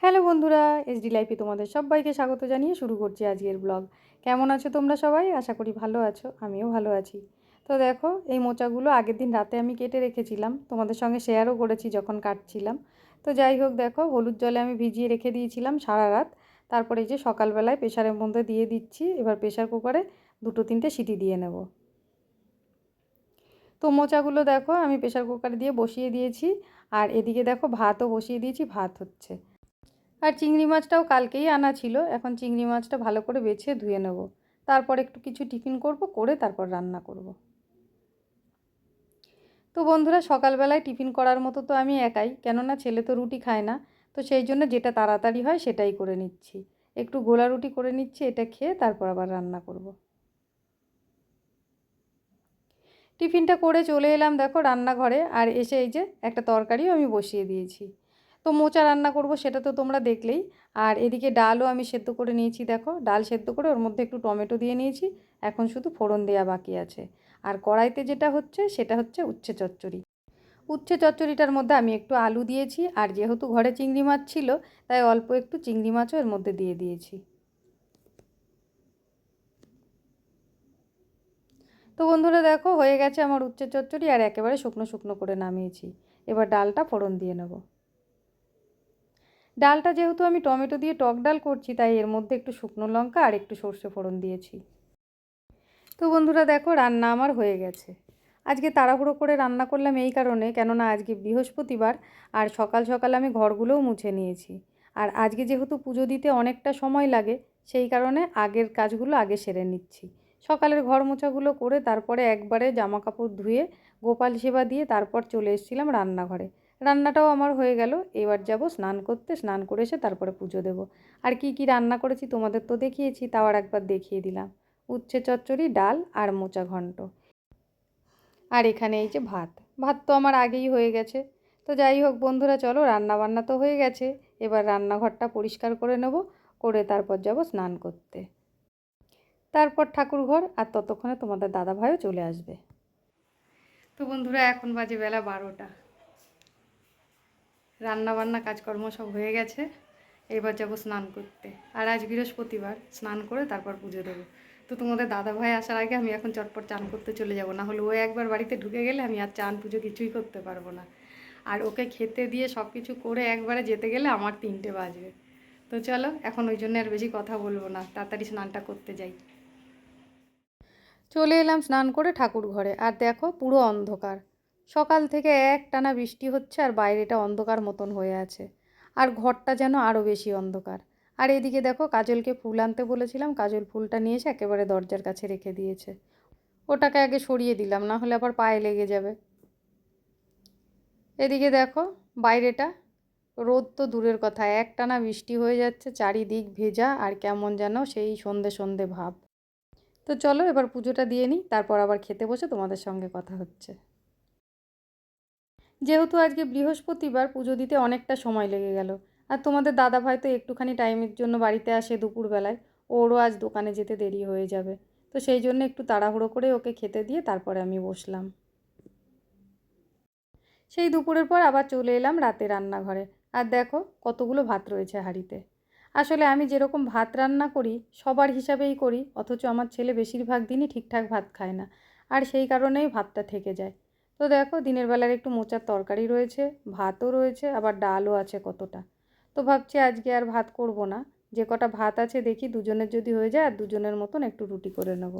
Hello বন্ধুরা, SD লাইফে তোমাদের সবাইকে স্বাগত জানিয়ে শুরু করছি আজকের ব্লগ। কেমন আছো তোমরা সবাই? আশা করি ভালো আছো, আমিও ভালো আছি। তো দেখো, এই মোচাগুলো আগের দিন রাতে আমি কেটে রেখেছিলাম, তোমাদের সঙ্গে শেয়ারও করেছি যখন কাটছিলাম। তো যাই হোক, দেখো হলুদ জলে আমি ভিজিয়ে রেখে দিয়েছিলাম সারা রাত। তারপরে এই যে সকালবেলায় প্রেশারের মধ্যে দিয়ে দিচ্ছি। এবার প্রেশার কুকারে 2-3টে সিটি দিয়ে নেব। তো মোচাগুলো দেখো আমি প্রেশার কুকারে দিয়ে বসিয়ে দিয়েছি। আর এদিকে দেখো ভাতও বসিয়ে দিয়েছি, ভাত হচ্ছে। আর চিংড়ি মাছটাও কালকেই আনা ছিল। এখন চিংড়ি মাছটা ভালো করে বেছে ধুয়ে নেব। তারপর একটু কিছু টিফিন করব, করে তারপর রান্না করব। তো বন্ধুরা, সকালবেলায় টিফিন করার মতো তো আমি একাই, কেননা ছেলে তো রুটি খায় না। তো সেই জন্য যেটা তাড়াতাড়ি হয় সেটাই করে নিচ্ছি। একটু গোলা রুটি করে নিচ্ছি, এটা খেয়ে তারপর আবার রান্না করব। টিফিনটা করে চলে এলাম দেখো রান্নাঘরে। আর এসে এই যে একটা তরকারিও আমি বসিয়ে দিয়েছি। তো মোচা রান্না করব সেটা তো তোমরা দেখলেই। আর এদিকে ডালও আমি সেদ্ধ করে নিয়েছি দেখো। ডাল সেদ্ধ করে ওর মধ্যে একটু টমেটো দিয়ে নিয়েছি। এখন শুধু ফোড়ন দেওয়া বাকি আছে। আর কড়াইতে যেটা হচ্ছে সেটা হচ্ছে উচ্ছে চচ্চড়ি। উচ্ছে চচ্চড়িটার মধ্যে আমি একটু আলু দিয়েছি। আর যেহেতু ঘরে চিংড়ি মাছ ছিল, তাই অল্প একটু চিংড়ি মাছও এর মধ্যে দিয়ে দিয়েছি। তো বন্ধুরা দেখো, হয়ে গেছে আমার উচ্ছে চচ্চড়ি। আর একেবারে শুকনো শুকনো করে নামিয়েছি। এবার ডালটা ফোড়ন দিয়ে নেব। ডালটা যেহেতু আমি টমেটো দিয়ে টক ডাল করছি, তাই এর মধ্যে একটু শুকনো লঙ্কা আর একটু সর্ষে ফোড়ন দিয়েছি। তো বন্ধুরা দেখো, রান্না আমার হয়ে গেছে। আজকে তাড়াহুড়ো করে রান্না করলাম এই কারণে, কেননা আজকে বৃহস্পতিবার। আর সকাল সকাল আমি ঘরগুলোও মুছে নিয়েছি। আর আজকে যেহেতু পুজো দিতে অনেকটা সময় লাগে, সেই কারণে আগের কাজগুলো আগে সেরে নিচ্ছি। সকালের ঘর মোছাগুলো করে তারপরে একবারে জামা কাপড় ধুয়ে গোপাল সেবা দিয়ে তারপর চলে এসেছিলাম রান্নাঘরে। রান্নাটাও আমার হয়ে গেল। এবার যাব স্নান করতে, স্নান করে এসে তারপরে পুজো দেব। আর কি কি রান্না করেছি তোমাদের তো দেখিয়েছি, তাও আর একবার দেখিয়ে দিলাম। উচ্ছে চচ্চড়ি, ডাল আর মোচা ঘন্ট। আর এখানে এই যে ভাত। ভাত তো আমার আগেই হয়ে গেছে। তো যাই হোক বন্ধুরা, চলো রান্না বান্না তো হয়ে গেছে। এবার রান্নাঘরটা পরিষ্কার করে নেব, করে তারপর যাব স্নান করতে। তারপর ঠাকুরঘর, আর ততক্ষণে তোমাদের দাদাভাইও চলে আসবে। তো বন্ধুরা, এখন বাজে বেলা 12টা। রান্না বান্না কাজকর্ম সব হয়ে গেছে। এবার যাব স্নান করতে। আর আজ বৃহস্পতিবার, স্নান করে তারপর পুজো দেবো। তো তোমাদের দাদাভাই আসার আগে আমি এখন চটপট চান করতে চলে যাব, না হলে ও একবার বাড়িতে ঢুকে গেলে আমি আর চান পুজো কিছুই করতে পারবো না। আর ওকে খেতে দিয়ে সব কিছু করে একবারে যেতে গেলে আমার 3টে বাজবে। তো চলো, এখন ওই জন্য আর বেশি কথা বলবো না, তাড়াতাড়ি স্নানটা করতে যাই। চলে এলাম স্নান করে ঠাকুর ঘরে। আর দেখো পুরো অন্ধকার। সকাল থেকে একটানা বৃষ্টি হচ্ছে, আর বাইরেটা অন্ধকার মতন হয়ে আছে। আর ঘরটা যেন আরও বেশি অন্ধকার। আর এদিকে দেখো, কাজলকে ফুল আনতে বলেছিলাম, কাজল ফুলটা নিয়ে এসে একেবারে দরজার কাছে রেখে দিয়েছে। ওটাকে আগে সরিয়ে দিলাম, না হলে আবার পায়ে লেগে যাবে। এদিকে দেখো বাইরেটা, রোদ তো দূরের কথা, একটানা বৃষ্টি হয়ে যাচ্ছে, চারিদিক ভেজা আর কেমন যেন সেই সন্ধে সন্ধে ভাব। তো চলো এবার পুজোটা দিয়ে নিই, তারপর আবার খেতে বসে তোমাদের সঙ্গে কথা হচ্ছে। যেহেতু আজকে বৃহস্পতিবার, পুজো দিতে অনেকটা সময় লেগে গেল। আর তোমাদের দাদাভাই তো একটুখানি টাইমের জন্য বাড়িতে আসে দুপুরবেলায়। ওরও আজ দোকানে যেতে দেরি হয়ে যাবে। তো সেই জন্য একটু তাড়াহুড়ো করে ওকে খেতে দিয়ে তারপরে আমি বসলাম। সেই দুপুরের পর আবার চলে এলাম রাতে রান্নাঘরে। আর দেখো কতগুলো ভাত রয়েছে হাঁড়িতে। আসলে আমি যেরকম ভাত রান্না করি সবার হিসাবেই করি, অথচ আমার ছেলে বেশিরভাগ দিনই ঠিকঠাক ভাত খায় না। আর সেই কারণেই ভাতটা থেকে যায়। তো দেখো, দিনের বেলার একটু মোচার তরকারি রয়েছে, ভাতও রয়েছে, আবার ডালও আছে কতটা। তো ভাবছি আজকে আর ভাত করব না। যে কটা ভাত আছে দেখি দুজনের যদি হয়ে যায়, আর দুজনের মতন একটু রুটি করে নেব।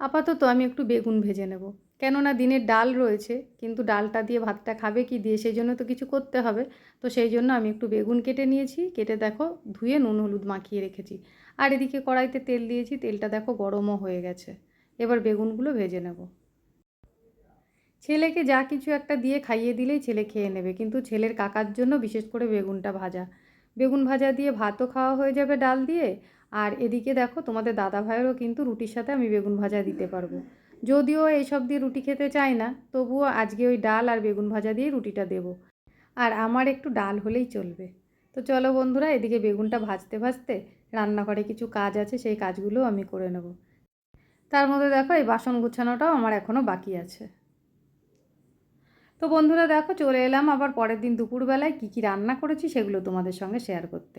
আপাতত আমি একটু বেগুন ভেজে নেব। কেননা দিনের ডাল রয়েছে, কিন্তু ডালটা দিয়ে ভাতটা খাবে কি দিয়ে, সেই জন্য তো কিছু করতে হবে। তো সেই জন্য আমি একটু বেগুন কেটে নিয়েছি, কেটে দেখো ধুয়ে নুন হলুদ মাখিয়ে রেখেছি। আর এদিকে কড়াইতে তেল দিয়েছি, তেলটা দেখো গরমও হয়ে গেছে। এবার বেগুনগুলো ভেজে নেব। ছেলেকে যা কিছু একটা দিয়ে খাইয়ে দিলেই ছেলে খেয়ে নেবে, কিন্তু ছেলের কাকার জন্য বিশেষ করে বেগুনটা ভাজা। বেগুন ভাজা দিয়ে ভাতও খাওয়া হয়ে যাবে ডাল দিয়ে। আর এদিকে দেখো তোমাদের দাদা ভাইয়েরও কিন্তু রুটির সাথে আমি বেগুন ভাজা দিতে পারবো। যদিও এইসব দিয়ে রুটি খেতে চায় না, তবুও আজকে ওই ডাল আর বেগুন ভাজা দিয়ে রুটিটা দেবো। আর আমার একটু ডাল হলেই চলবে। তো চলো বন্ধুরা, এদিকে বেগুনটা ভাজতে ভাজতে রান্নাঘরে কিছু কাজ আছে, সেই কাজগুলোও আমি করে নেব। তার মধ্যে দেখো এই বাসন গুছানোটাও আমার এখনও বাকি আছে। তো বন্ধুরা দেখো চলে এলাম আবার পরের দিন দুপুরবেলায় কী কী রান্না করেছি সেগুলো তোমাদের সঙ্গে শেয়ার করতে।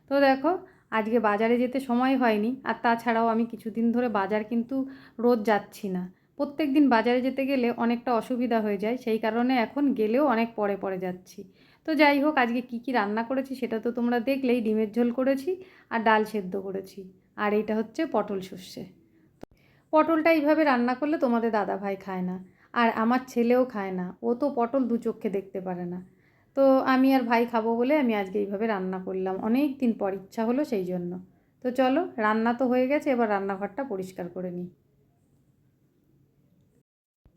তো দেখো আজকে বাজারে যেতে সময় হয়নি, আর তাছাড়াও আমি কিছুদিন ধরে বাজার কিন্তু রোজ যাচ্ছি না। প্রত্যেক দিন বাজারে যেতে গেলে অনেকটা অসুবিধা হয়ে যায়, সেই কারণে এখন গেলেও অনেক পরে পরে যাচ্ছি। তো যাই হোক, আজকে কী কী রান্না করেছি সেটা তো তোমরা দেখলেই। ডিমের ঝোল করেছি আর ডাল সেদ্ধ করেছি, আর এইটা হচ্ছে পটল সর্ষে। পটলটা এইভাবে রান্না করলে তোমাদের দাদাভাই খায় না, আর আমার ছেলেও খায় না, ও তো পটল দু চোখে দেখতে পারে না। তো আমি আর ভাই খাবো বলে আমি আজকে এইভাবে রান্না করলাম, অনেক দিন পর ইচ্ছা হলো সেই জন্য। তো চলো, রান্না তো হয়ে গেছে, এবার রান্নাঘরটা পরিষ্কার করে নিই।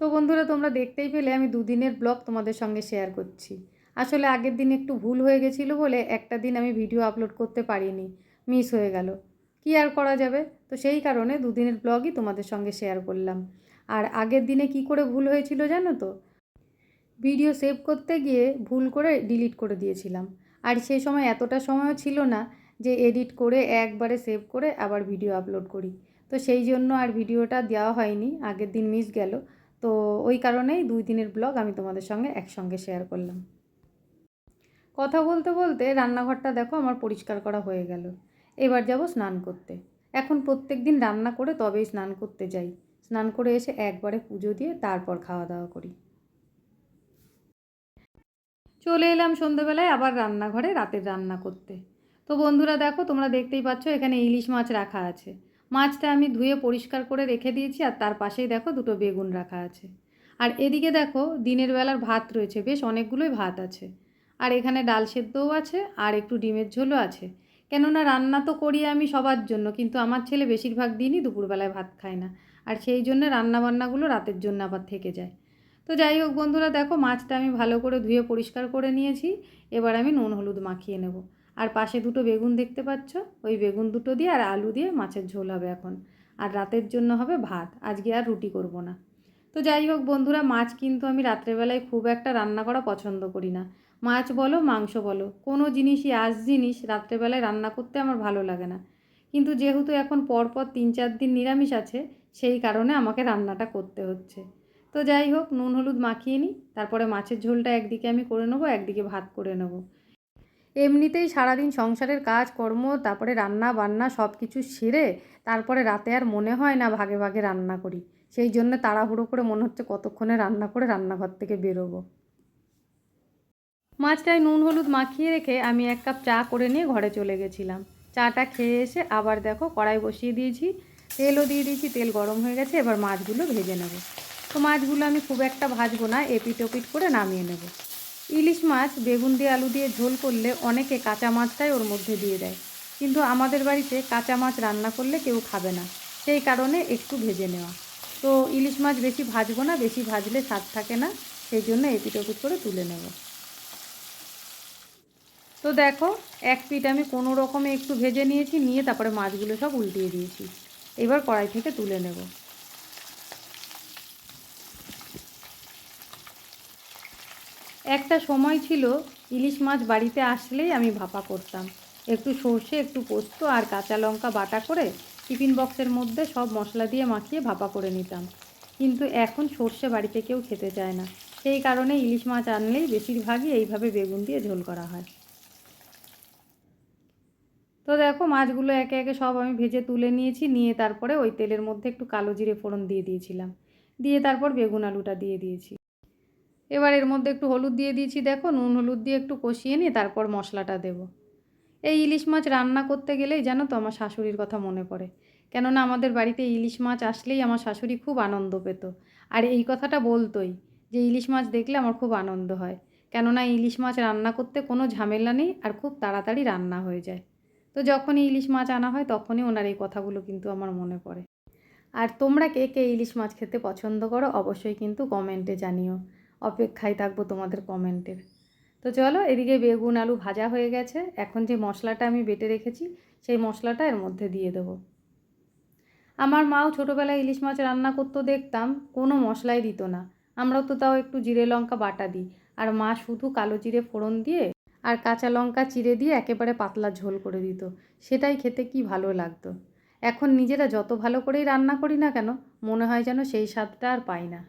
তো বন্ধুরা তোমরা দেখতেই পেলে আমি দুদিনের ব্লগ তোমাদের সঙ্গে শেয়ার করছি। আসলে আগের দিন একটু ভুল হয়ে গেছিলো বলে একটা দিন আমি ভিডিও আপলোড করতে পারিনি, মিস হয়ে গেল। কী আর করা যাবে, তো সেই কারণে দুদিনের ব্লগই তোমাদের সঙ্গে শেয়ার করলাম। আর আগের দিনে কি করে ভুল হয়েছিল জানো তো, ভিডিও সেভ করতে গিয়ে ভুল করে ডিলিট করে দিয়েছিলাম। আর সেই সময় এতটা সময়ও ছিল না যে এডিট করে একবারে সেভ করে আবার ভিডিও আপলোড করি। তো সেই জন্য আর ভিডিওটা দেওয়া হয়নি, আগের দিন মিস গেল। তো ওই কারণেই 2 দিনের ব্লগ আমি তোমাদের সঙ্গে একসঙ্গে শেয়ার করলাম। কথা বলতে বলতে রান্নাঘরটা দেখো আমার পরিষ্কার করা হয়ে গেল। এবার যাব স্নান করতে। এখন প্রত্যেক দিন রান্না করে তবেই স্নান করতে যাই। স্নান করে এসে একবারে পুজো দিয়ে তারপর খাওয়া দাওয়া করি। চলে এলাম সন্ধ্যেবেলায় আবার রান্নাঘরে রাতের রান্না করতে। তো বন্ধুরা দেখো তোমরা দেখতেই পাচ্ছ এখানে ইলিশ মাছ রাখা আছে। মাছটা আমি ধুয়ে পরিষ্কার করে রেখে দিয়েছি, আর তার পাশেই দেখো দুটো বেগুন রাখা আছে। আর এদিকে দেখো দিনের বেলার ভাত রয়েছে, বেশ অনেকগুলোই ভাত আছে। আর এখানে ডাল সেদ্ধও আছে আর একটু ডিমের ঝোলও আছে। কেননা রান্না তো করি আমি সবার জন্য, কিন্তু আমার ছেলে বেশিরভাগ দিনই দুপুরবেলায় ভাত খায় না, আর সেই জন্য রান্নাবান্নাগুলো রাতের জন্য আবার থেকে যায়। তো যাই হোক বন্ধুরা দেখো মাছটা আমি ভালো করে ধুয়ে পরিষ্কার করে নিয়েছি। এবার আমি নুন হলুদ মাখিয়ে নেব। আর পাশে দুটো বেগুন দেখতে পাচ্ছ, ওই বেগুন দুটো দিয়ে আর আলু দিয়ে মাছের ঝোল হবে এখন। আর রাতের জন্য হবে ভাত, আজকে আর রুটি করব না। তো যাই হোক বন্ধুরা, মাছ কিন্তু আমি রাত্রেবেলায় খুব একটা রান্না করা পছন্দ করি না। মাছ বলো মাংস বলো, কোনো জিনিসই আঁশ জিনিস রাত্রেবেলায় রান্না করতে আমার ভালো লাগে না। কিন্তু যেহেতু এখন পরপর 3-4 দিন নিরামিষ আছে, সেই কারণে আমাকে রান্নাটা করতে হচ্ছে। তো যাই হোক নুন হলুদ মাখিয়ে নিই, তারপরে মাছের ঝোলটা একদিকে আমি করে নেবো, একদিকে ভাত করে নেব। এমনিতেই সারাদিন সংসারের কাজ কর্ম, তারপরে রান্না বান্না সব কিছু সেরে তারপরে রাতে আর মনে হয় না ভাগে ভাগে রান্না করি। সেই জন্য তাড়াহুড়ো করে মনে হচ্ছে কতক্ষণে রান্না করে রান্নাঘর থেকে বেরোবো। মাছটায় নুন হলুদ মাখিয়ে রেখে আমি 1 কাপ চা করে নিয়ে ঘরে চলে গেছিলাম। চাটা খেয়ে এসে আবার দেখো কড়াই বসিয়ে দিয়েছি, তেলও দিয়ে দিয়েছি, তেল গরম হয়ে গেছে, এবার মাছগুলো ভেজে নেব। তো মাছগুলো আমি খুব একটা ভাজবো না, এপিট ওপিট করে নামিয়ে নেব। ইলিশ মাছ বেগুন দিয়ে আলু দিয়ে ঝোল করলে অনেকে কাঁচা মাছটাই ওর মধ্যে দিয়ে দেয়, কিন্তু আমাদের বাড়িতে কাঁচা মাছ রান্না করলে কেউ খাবে না, সেই কারণে একটু ভেজে নেওয়া। তো ইলিশ মাছ বেশি ভাজবো না, বেশি ভাজলে স্বাদ থাকে না, সেই জন্য এপিট ওপিট করে তুলে নেব। তো দেখো এক পিঠ আমি কোনো রকমে একটু ভেজে নিয়েছি, নিয়ে তারপরে মাছগুলো সব উল্টিয়ে দিয়েছি। এবার কড়াই থেকে তুলে নেব। একটা সময় ছিল ইলিশ মাছ বাড়িতে আসলেই আমি ভাপা করতাম। একটু সর্ষে, একটু পোস্ত আর কাঁচা লঙ্কা বাটা করে টিফিন বক্সের মধ্যে সব মশলা দিয়ে মাখিয়ে ভাপা করে নিতাম। কিন্তু এখন সর্ষে বাড়িতে কেউ খেতে চায় না, সেই কারণে ইলিশ মাছ আনলেই বেশিরভাগই এইভাবে বেগুন দিয়ে ঝোল করা হয়। তো দেখো মাছগুলো একে একে সব আমি ভেজে তুলে নিয়েছি, নিয়ে তারপরে ওই তেলের মধ্যে একটু কালো জিরে ফোড়ন দিয়ে দিয়েছিলাম, দিয়ে তারপর বেগুন আলুটা দিয়ে দিয়েছি। এবার এর মধ্যে একটু হলুদ দিয়ে দিয়েছি, দেখো নুন হলুদ দিয়ে একটু কষিয়ে নিয়ে তারপর মশলাটা দেব। এই ইলিশ মাছ রান্না করতে গেলেই জানো তো আমার শাশুড়ির কথা মনে পড়ে। কেননা আমাদের বাড়িতে ইলিশ মাছ আসলেই আমার শাশুড়ি খুব আনন্দ পেত, আর এই কথাটা বলতোই যে ইলিশ মাছ দেখলে আমার খুব আনন্দ হয়। কেননা ইলিশ মাছ রান্না করতে কোনো ঝামেলা নেই, আর খুব তাড়াতাড়ি রান্না হয়ে যায়। তো যখনই ইলিশ মাছ আনা হয় তখনই ওনার এই কথাগুলো কিন্তু আমার মনে পড়ে। আর তোমরা কে কে ইলিশ মাছ খেতে পছন্দ করো অবশ্যই কিন্তু কমেন্টে জানিও, অপেক্ষায় থাকবো তোমাদের কমেন্টের। তো চলো এদিকে বেগুন আলু ভাজা হয়ে গেছে, এখন যে মশলাটা আমি বেটে রেখেছি সেই মশলাটা এর মধ্যে দিয়ে দেবো। আমার মাও ছোটোবেলায় ইলিশ মাছ রান্না করতো দেখতাম, কোনো মশলাই দিত না। আমরাও তো তাও একটু জিরে লঙ্কা বাটা দিই, আর মা শুধু কালো জিরে ফোড়ন দিয়ে আর কাঁচা লঙ্কা চিড়ে দিয়ে একেবারে পাতলা ঝোল করে দিত। সেটাই খেতে কি ভালো লাগতো। এখন নিজেরা যত ভালো করেই রান্না করি না কেন, মনে হয় যেন সেই স্বাদটা আর পাই না।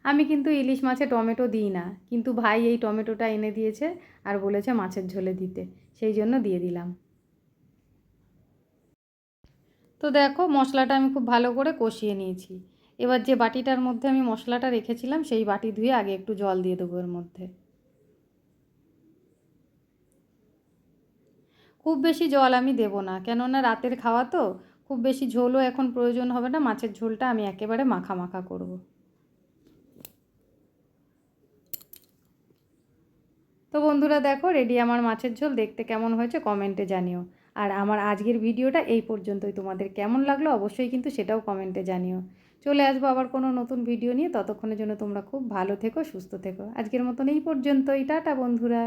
আমি কিন্তু ইলিশ মাছে টমেটো দিই না, কিন্তু ভাই এই টমেটোটা এনে দিয়েছে আর বলেছে মাছের ঝোলে দিতে, সেই জন্য দিয়ে দিলাম। তো দেখো মশলাটা আমি খুব ভালো করে কষিয়ে নিয়েছি। এবার যে বাটিটার মধ্যে আমি মশলাটা রেখেছিলাম সেই বাটি ধুয়ে আগে একটু জল দিয়ে দেবো এর মধ্যে। খুব বেশি জল আমি দেবো না, কেননা রাতের খাওয়া তো, খুব বেশি ঝোলও এখন প্রয়োজন হবে না, মাছের ঝোলটা আমি একেবারে মাখা মাখা করব। তো বন্ধুরা দেখো রেডি আমার মাছের ঝোল, দেখতে কেমন হয়েছে কমেন্টে জানিও। আর আমার আজকের ভিডিওটা এই পর্যন্তই, তোমাদের কেমন লাগলো অবশ্যই কিন্তু সেটাও কমেন্টে জানিও। চলে আসবো আবার কোনো নতুন ভিডিও নিয়ে, ততক্ষণের জন্য তোমরা খুব ভালো থেকো, সুস্থ থেকো। আজকের মতন এই পর্যন্তই, টাটা বন্ধুরা।